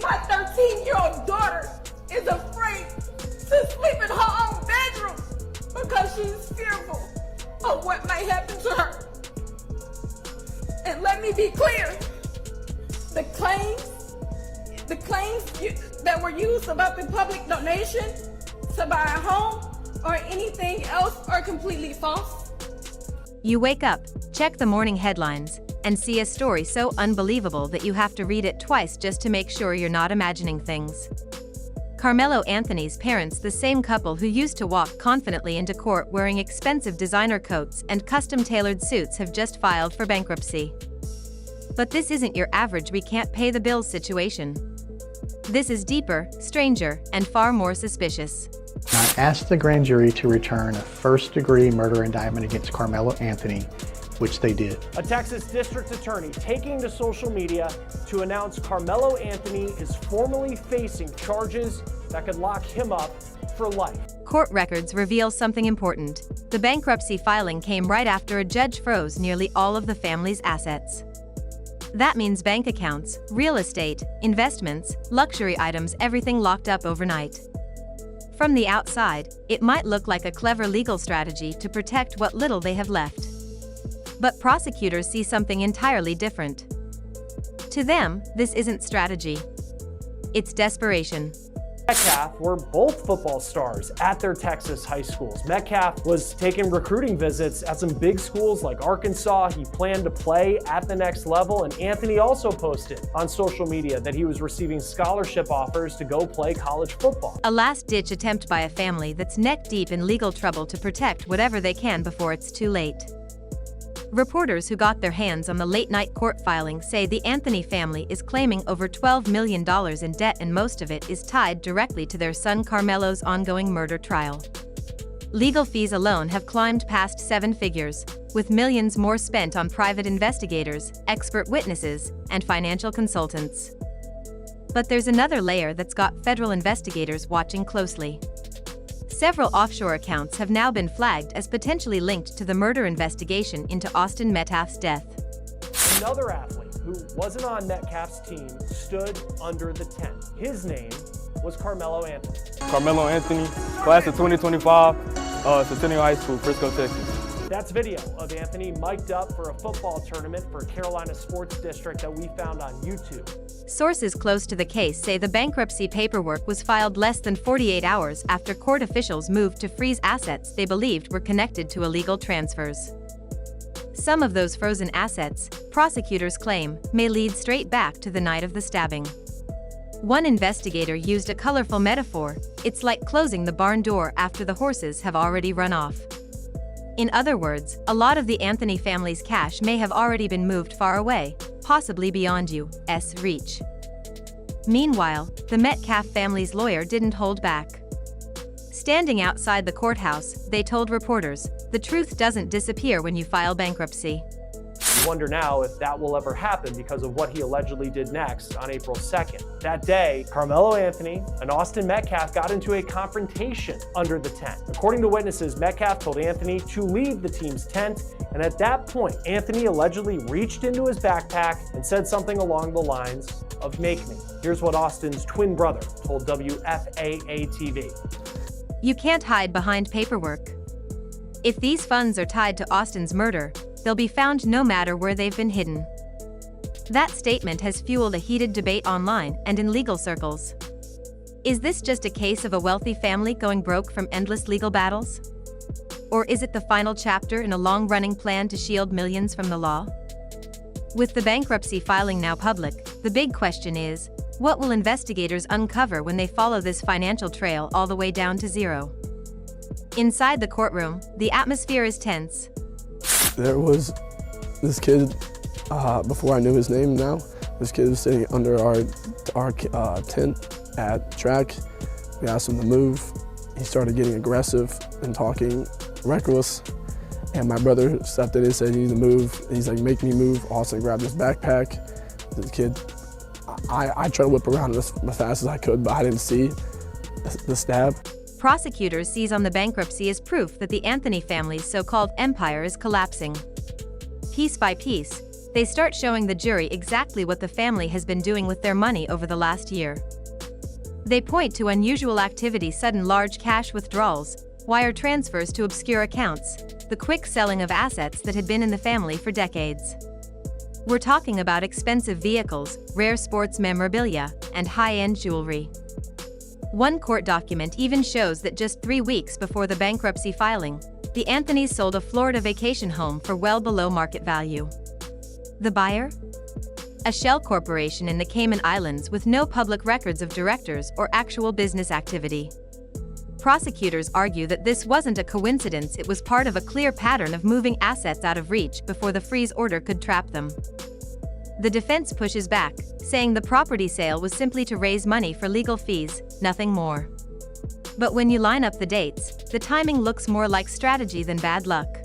My 13-year-old daughter is afraid to sleep in her own bedroom because she's fearful of what might happen to her. And let me be clear, the claims that were used about the public donation to buy a home or anything else are completely false. You wake up, check the morning headlines, and see a story so unbelievable that you have to read it twice just to make sure you're not imagining things. Karmelo Anthony's parents, the same couple who used to walk confidently into court wearing expensive designer coats and custom-tailored suits, have just filed for bankruptcy. But this isn't your average "we can't pay the bills" situation. This is deeper, stranger, and far more suspicious. I asked the grand jury to return a first-degree murder indictment against Karmelo Anthony, which they did. A Texas district attorney taking to social media to announce Karmelo Anthony is formally facing charges that could lock him up for life. Court records reveal something important. The bankruptcy filing came right after a judge froze nearly all of the family's assets. That means bank accounts, real estate, investments, luxury items, everything locked up overnight. From the outside, it might look like a clever legal strategy to protect what little they have left. But prosecutors see something entirely different. To them, this isn't strategy. It's desperation. Metcalf were both football stars at their Texas high schools. Metcalf was taking recruiting visits at some big schools like Arkansas. He planned to play at the next level, and Anthony also posted on social media that he was receiving scholarship offers to go play college football. A last-ditch attempt by a family that's neck-deep in legal trouble to protect whatever they can before it's too late. Reporters who got their hands on the late-night court filing say the Anthony family is claiming over $12 million in debt, and most of it is tied directly to their son Karmelo's ongoing murder trial. Legal fees alone have climbed past 7 figures, with millions more spent on private investigators, expert witnesses, and financial consultants. But there's another layer that's got federal investigators watching closely. Several offshore accounts have now been flagged as potentially linked to the murder investigation into Austin Metcalf's death. Another athlete who wasn't on Metcalf's team stood under the tent. His name was Karmelo Anthony. Karmelo Anthony, class of 2025, Centennial High School, Frisco, Texas. That's video of Anthony mic'd up for a football tournament for Carolina Sports District that we found on YouTube. Sources close to the case say the bankruptcy paperwork was filed less than 48 hours after court officials moved to freeze assets they believed were connected to illegal transfers. Some of those frozen assets, prosecutors claim, may lead straight back to the night of the stabbing. One investigator used a colorful metaphor: it's like closing the barn door after the horses have already run off. In other words, a lot of the Anthony family's cash may have already been moved far away, possibly beyond U.S. reach. Meanwhile, the Metcalf family's lawyer didn't hold back. Standing outside the courthouse, they told reporters, "The truth doesn't disappear when you file bankruptcy." We wonder now if that will ever happen because of what he allegedly did next on April 2nd. That day, Karmelo Anthony and Austin Metcalf got into a confrontation under the tent. According to witnesses, Metcalf told Anthony to leave the team's tent, and at that point, Anthony allegedly reached into his backpack and said something along the lines of "make me." Here's what Austin's twin brother told WFAA-TV. You can't hide behind paperwork. If these funds are tied to Austin's murder, they'll be found no matter where they've been hidden. That statement has fueled a heated debate online and in legal circles. Is this just a case of a wealthy family going broke from endless legal battles? Or is it the final chapter in a long-running plan to shield millions from the law? With the bankruptcy filing now public, the big question is, what will investigators uncover when they follow this financial trail all the way down to zero? Inside the courtroom, the atmosphere is tense. There was this kid, before I knew his name now, this kid was sitting under our tent at track. We asked him to move. He started getting aggressive and talking reckless. And my brother stepped in and said, "You need to move." And he's like, "Make me move." Austin grabbed his backpack. The kid, I tried to whip around as fast as I could, but I didn't see the stab. Prosecutors seize on the bankruptcy as proof that the Anthony family's so-called empire is collapsing. Piece by piece, they start showing the jury exactly what the family has been doing with their money over the last year. They point to unusual activity, sudden large cash withdrawals, wire transfers to obscure accounts, the quick selling of assets that had been in the family for decades. We're talking about expensive vehicles, rare sports memorabilia, and high-end jewelry. One court document even shows that just 3 weeks before the bankruptcy filing, the Anthonys sold a Florida vacation home for well below market value. The buyer? A shell corporation in the Cayman Islands with no public records of directors or actual business activity. Prosecutors argue that this wasn't a coincidence, it was part of a clear pattern of moving assets out of reach before the freeze order could trap them. The defense pushes back, saying the property sale was simply to raise money for legal fees, nothing more. But when you line up the dates, the timing looks more like strategy than bad luck.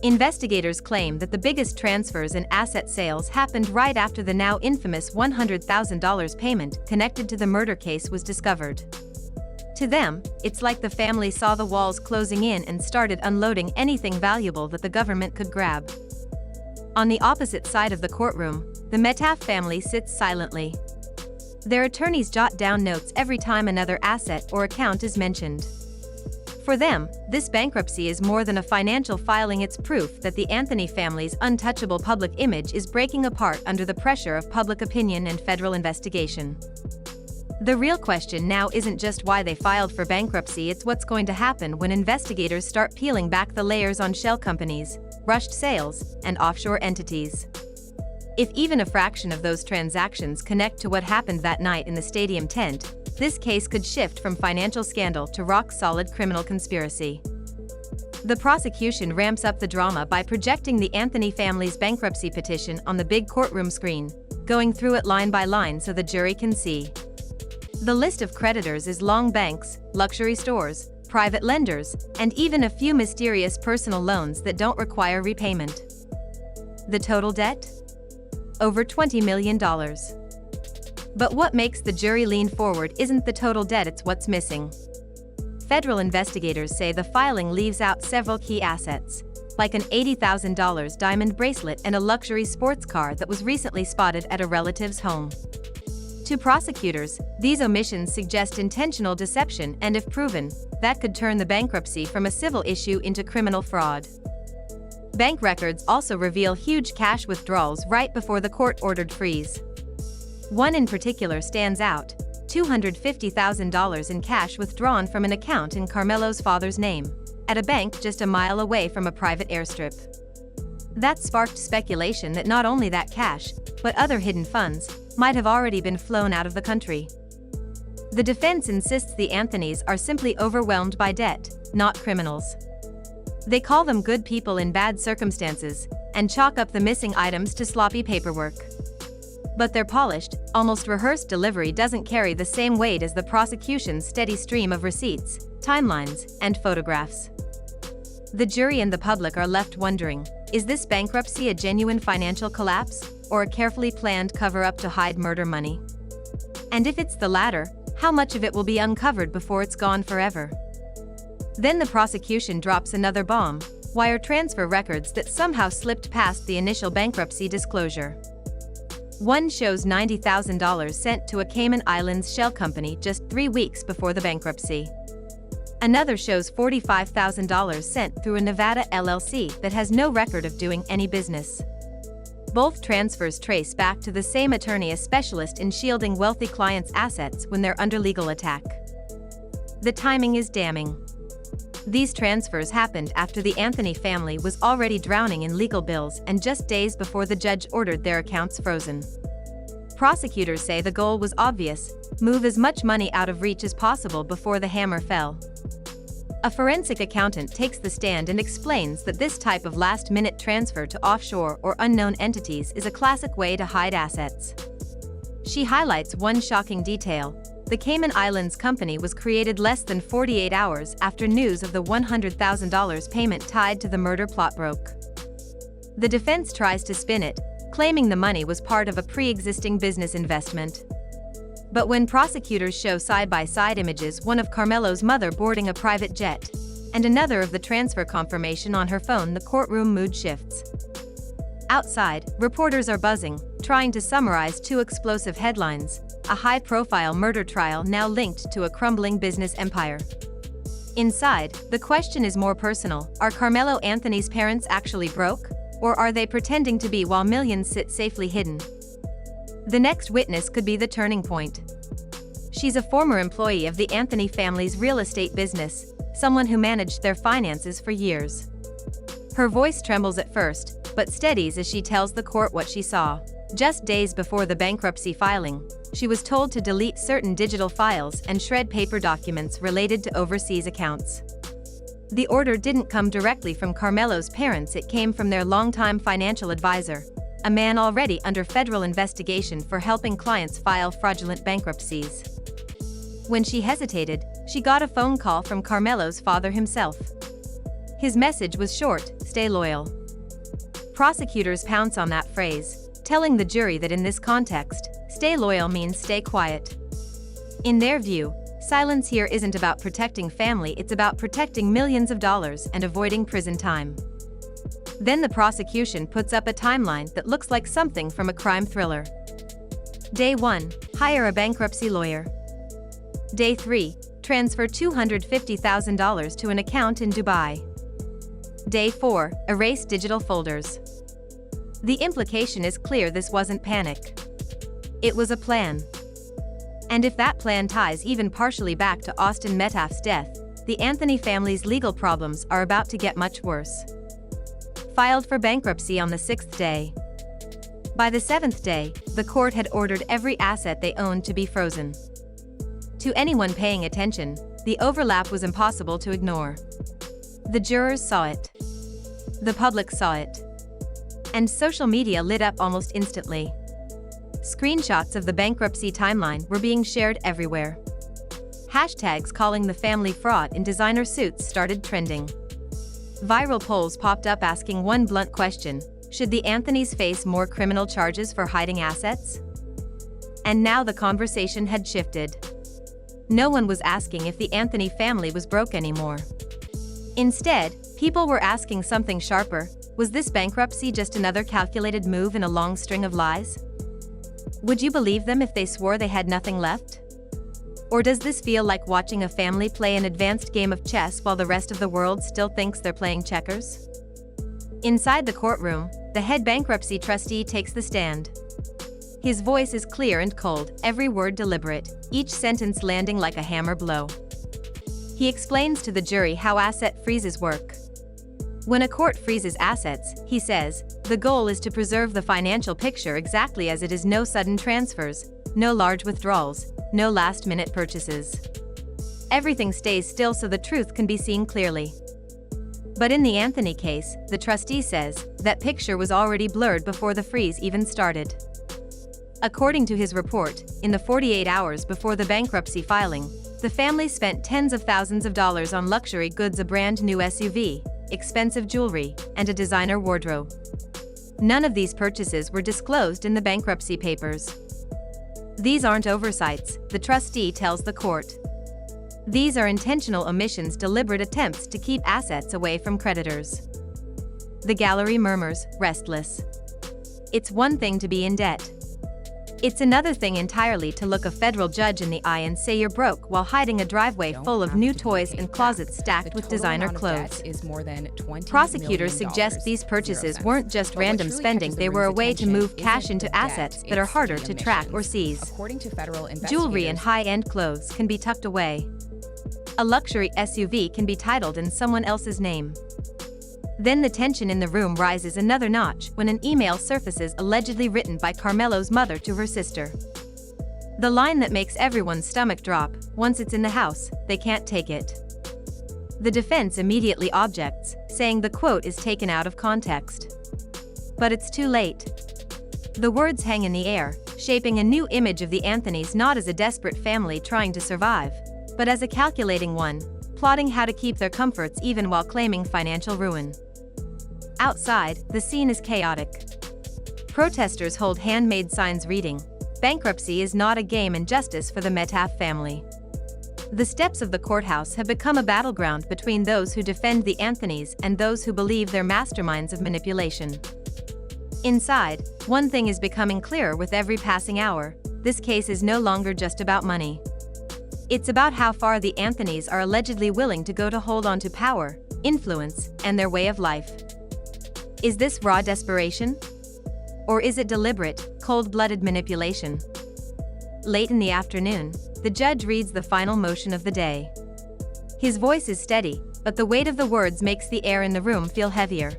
Investigators claim that the biggest transfers and asset sales happened right after the now infamous $100,000 payment connected to the murder case was discovered. To them, it's like the family saw the walls closing in and started unloading anything valuable that the government could grab. On the opposite side of the courtroom, the Metcalf family sits silently. Their attorneys jot down notes every time another asset or account is mentioned. For them, this bankruptcy is more than a financial filing, it's proof that the Anthony family's untouchable public image is breaking apart under the pressure of public opinion and federal investigation. The real question now isn't just why they filed for bankruptcy, it's what's going to happen when investigators start peeling back the layers on shell companies, rushed sales, and offshore entities. If even a fraction of those transactions connect to what happened that night in the stadium tent, this case could shift from financial scandal to rock-solid criminal conspiracy. The prosecution ramps up the drama by projecting the Anthony family's bankruptcy petition on the big courtroom screen, going through it line by line so the jury can see. The list of creditors is long: banks, luxury stores, private lenders, and even a few mysterious personal loans that don't require repayment. The total debt? Over $20 million. But what makes the jury lean forward isn't the total debt, it's what's missing. Federal investigators say the filing leaves out several key assets, like an $80,000 diamond bracelet and a luxury sports car that was recently spotted at a relative's home. To prosecutors, these omissions suggest intentional deception, and if proven, that could turn the bankruptcy from a civil issue into criminal fraud. Bank records also reveal huge cash withdrawals right before the court-ordered freeze. One in particular stands out: $250,000 in cash withdrawn from an account in Karmelo's father's name, at a bank just a mile away from a private airstrip. That sparked speculation that not only that cash, but other hidden funds, might have already been flown out of the country. The defense insists the Anthonys are simply overwhelmed by debt, not criminals. They call them good people in bad circumstances, and chalk up the missing items to sloppy paperwork. But their polished, almost rehearsed delivery doesn't carry the same weight as the prosecution's steady stream of receipts, timelines, and photographs. The jury and the public are left wondering, is this bankruptcy a genuine financial collapse, or a carefully planned cover-up to hide murder money? And if it's the latter, how much of it will be uncovered before it's gone forever? Then the prosecution drops another bomb: wire transfer records that somehow slipped past the initial bankruptcy disclosure. One shows $90,000 sent to a Cayman Islands shell company just 3 weeks before the bankruptcy. Another shows $45,000 sent through a Nevada LLC that has no record of doing any business. Both transfers trace back to the same attorney, a specialist in shielding wealthy clients' assets when they're under legal attack. The timing is damning. These transfers happened after the Anthony family was already drowning in legal bills and just days before the judge ordered their accounts frozen. Prosecutors say the goal was obvious: move as much money out of reach as possible before the hammer fell. A forensic accountant takes the stand and explains that this type of last-minute transfer to offshore or unknown entities is a classic way to hide assets. She highlights one shocking detail: the Cayman Islands company was created less than 48 hours after news of the $100,000 payment tied to the murder plot broke. The defense tries to spin it, claiming the money was part of a pre-existing business investment. But when prosecutors show side-by-side images, one of Karmelo's mother boarding a private jet, and another of the transfer confirmation on her phone, the courtroom mood shifts. Outside, reporters are buzzing, trying to summarize two explosive headlines: a high-profile murder trial now linked to a crumbling business empire. Inside, the question is more personal. Are Karmelo Anthony's parents actually broke? Or are they pretending to be while millions sit safely hidden? The next witness could be the turning point. She's a former employee of the Anthony family's real estate business, someone who managed their finances for years. Her voice trembles at first, but steadies as she tells the court what she saw. Just days before the bankruptcy filing, she was told to delete certain digital files and shred paper documents related to overseas accounts. The order didn't come directly from Karmelo's parents, it came from their longtime financial advisor, a man already under federal investigation for helping clients file fraudulent bankruptcies. When she hesitated, she got a phone call from Karmelo's father himself. His message was short: stay loyal. Prosecutors pounce on that phrase, telling the jury that in this context, stay loyal means stay quiet. In their view, silence here isn't about protecting family, it's about protecting millions of dollars and avoiding prison time. Then the prosecution puts up a timeline that looks like something from a crime thriller. Day 1, hire a bankruptcy lawyer. Day 3, transfer $250,000 to an account in Dubai. Day 4, erase digital folders. The implication is clear: this wasn't panic. It was a plan. And if that plan ties even partially back to Austin Metcalf's death, the Anthony family's legal problems are about to get much worse. Filed for bankruptcy on the 6th day. By the 7th day, the court had ordered every asset they owned to be frozen. To anyone paying attention, the overlap was impossible to ignore. The jurors saw it. The public saw it. And social media lit up almost instantly. Screenshots of the bankruptcy timeline were being shared everywhere. Hashtags calling the family fraud in designer suits started trending. Viral polls popped up asking one blunt question: should the Anthonys face more criminal charges for hiding assets? And now the conversation had shifted. No one was asking if the Anthony family was broke anymore. Instead, people were asking something sharper: was this bankruptcy just another calculated move in a long string of lies? Would you believe them if they swore they had nothing left? Or does this feel like watching a family play an advanced game of chess while the rest of the world still thinks they're playing checkers? Inside the courtroom, the head bankruptcy trustee takes the stand. His voice is clear and cold, every word deliberate, each sentence landing like a hammer blow. He explains to the jury how asset freezes work. When a court freezes assets, he says, the goal is to preserve the financial picture exactly as it is: no sudden transfers, no large withdrawals, no last-minute purchases. Everything stays still so the truth can be seen clearly. But in the Anthony case, the trustee says, that picture was already blurred before the freeze even started. According to his report, in the 48 hours before the bankruptcy filing, the family spent tens of thousands of dollars on luxury goods, a brand new SUV, expensive jewelry, and a designer wardrobe. None of these purchases were disclosed in the bankruptcy papers. These aren't oversights, the trustee tells the court. These are intentional omissions, deliberate attempts to keep assets away from creditors. The gallery murmurs, restless. It's one thing to be in debt. It's another thing entirely to look a federal judge in the eye and say you're broke while hiding a driveway full of new toys and closets stacked with designer clothes. Prosecutors suggest these purchases weren't just random spending, they were a way to move cash into assets that are harder to track or seize. Jewelry and high-end clothes can be tucked away. A luxury SUV can be titled in someone else's name. Then the tension in the room rises another notch when an email surfaces allegedly written by Karmelo's mother to her sister. The line that makes everyone's stomach drop: once it's in the house, they can't take it. The defense immediately objects, saying the quote is taken out of context. But it's too late. The words hang in the air, shaping a new image of the Anthonys not as a desperate family trying to survive, but as a calculating one, plotting how to keep their comforts even while claiming financial ruin. Outside, the scene is chaotic. Protesters hold handmade signs reading, "Bankruptcy is not a game and justice for the Metcalf family." The steps of the courthouse have become a battleground between those who defend the Anthonys and those who believe they're masterminds of manipulation. Inside, one thing is becoming clearer with every passing hour: this case is no longer just about money. It's about how far the Anthonys are allegedly willing to go to hold on to power, influence, and their way of life. Is this raw desperation? Or is it deliberate, cold-blooded manipulation? Late in the afternoon, the judge reads the final motion of the day. His voice is steady, but the weight of the words makes the air in the room feel heavier.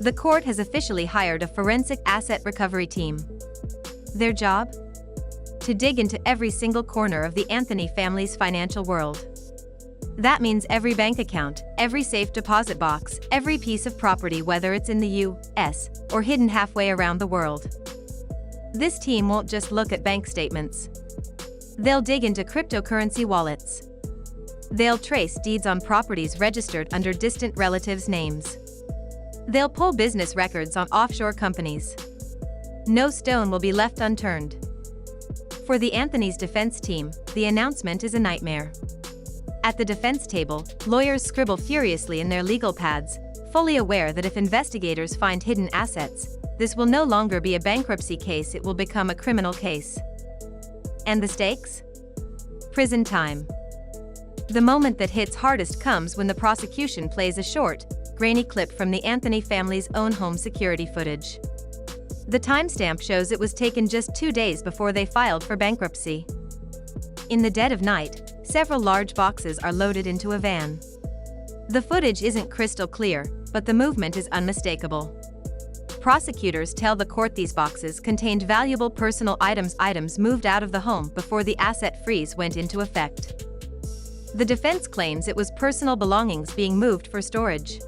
The court has officially hired a forensic asset recovery team. Their job? To dig into every single corner of the Anthony family's financial world. That means every bank account, every safe deposit box, every piece of property, whether it's in the U.S. or hidden halfway around the world. This team won't just look at bank statements. They'll dig into cryptocurrency wallets. They'll trace deeds on properties registered under distant relatives' names. They'll pull business records on offshore companies. No stone will be left unturned. For the Anthony's defense team, the announcement is a nightmare. At the defense table, lawyers scribble furiously in their legal pads, fully aware that if investigators find hidden assets, this will no longer be a bankruptcy case, it will become a criminal case. And the stakes? Prison time. The moment that hits hardest comes when the prosecution plays a short, grainy clip from the Anthony family's own home security footage. The timestamp shows it was taken just 2 days before they filed for bankruptcy. In the dead of night, several large boxes are loaded into a van. The footage isn't crystal clear, but the movement is unmistakable. Prosecutors tell the court these boxes contained valuable personal items moved out of the home before the asset freeze went into effect. The defense claims it was personal belongings being moved for storage.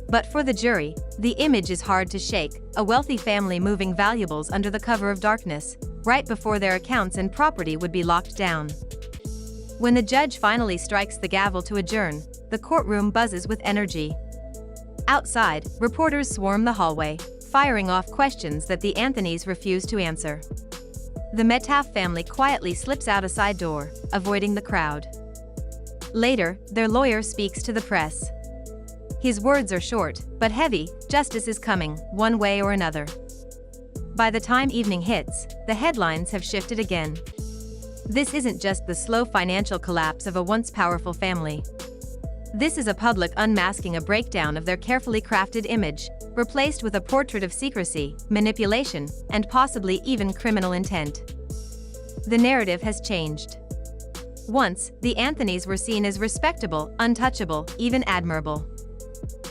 But for the jury, the image is hard to shake: a wealthy family moving valuables under the cover of darkness, right before their accounts and property would be locked down. When the judge finally strikes the gavel to adjourn, the courtroom buzzes with energy. Outside, reporters swarm the hallway, firing off questions that the Anthonys refuse to answer. The Metcalf family quietly slips out a side door, avoiding the crowd. Later, their lawyer speaks to the press. His words are short, but heavy: justice is coming, one way or another. By the time evening hits, the headlines have shifted again. This isn't just the slow financial collapse of a once powerful family. This is a public unmasking, a breakdown of their carefully crafted image, replaced with a portrait of secrecy, manipulation, and possibly even criminal intent. The narrative has changed. Once, the Anthonys were seen as respectable, untouchable, even admirable.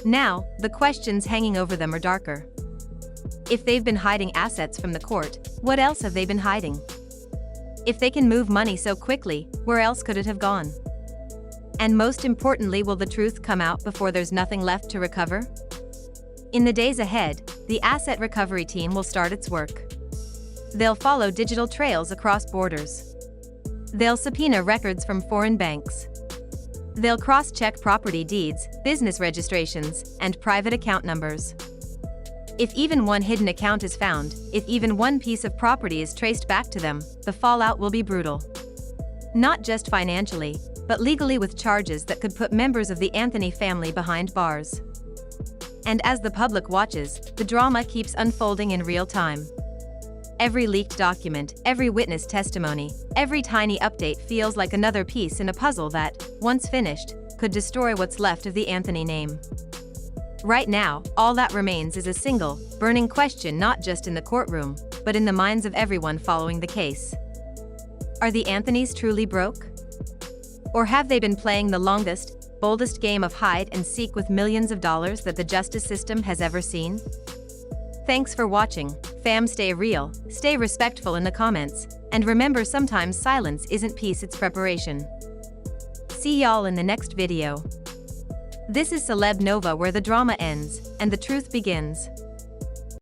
Now, the questions hanging over them are darker. If they've been hiding assets from the court, what else have they been hiding? If they can move money so quickly, where else could it have gone? And most importantly, will the truth come out before there's nothing left to recover? In the days ahead, the asset recovery team will start its work. They'll follow digital trails across borders. They'll subpoena records from foreign banks. They'll cross-check property deeds, business registrations, and private account numbers. If even one hidden account is found, if even one piece of property is traced back to them, the fallout will be brutal. Not just financially, but legally, with charges that could put members of the Anthony family behind bars. And as the public watches, the drama keeps unfolding in real time. Every leaked document, every witness testimony, every tiny update feels like another piece in a puzzle that, once finished, could destroy what's left of the Anthony name. Right now, all that remains is a single, burning question, not just in the courtroom, but in the minds of everyone following the case. Are the Anthonys truly broke? Or have they been playing the longest, boldest game of hide and seek with millions of dollars that the justice system has ever seen? Thanks for watching. Fam, stay real, stay respectful in the comments, and remember, sometimes silence isn't peace, it's preparation. See y'all in the next video. This is Celeb Nova, where the drama ends and the truth begins.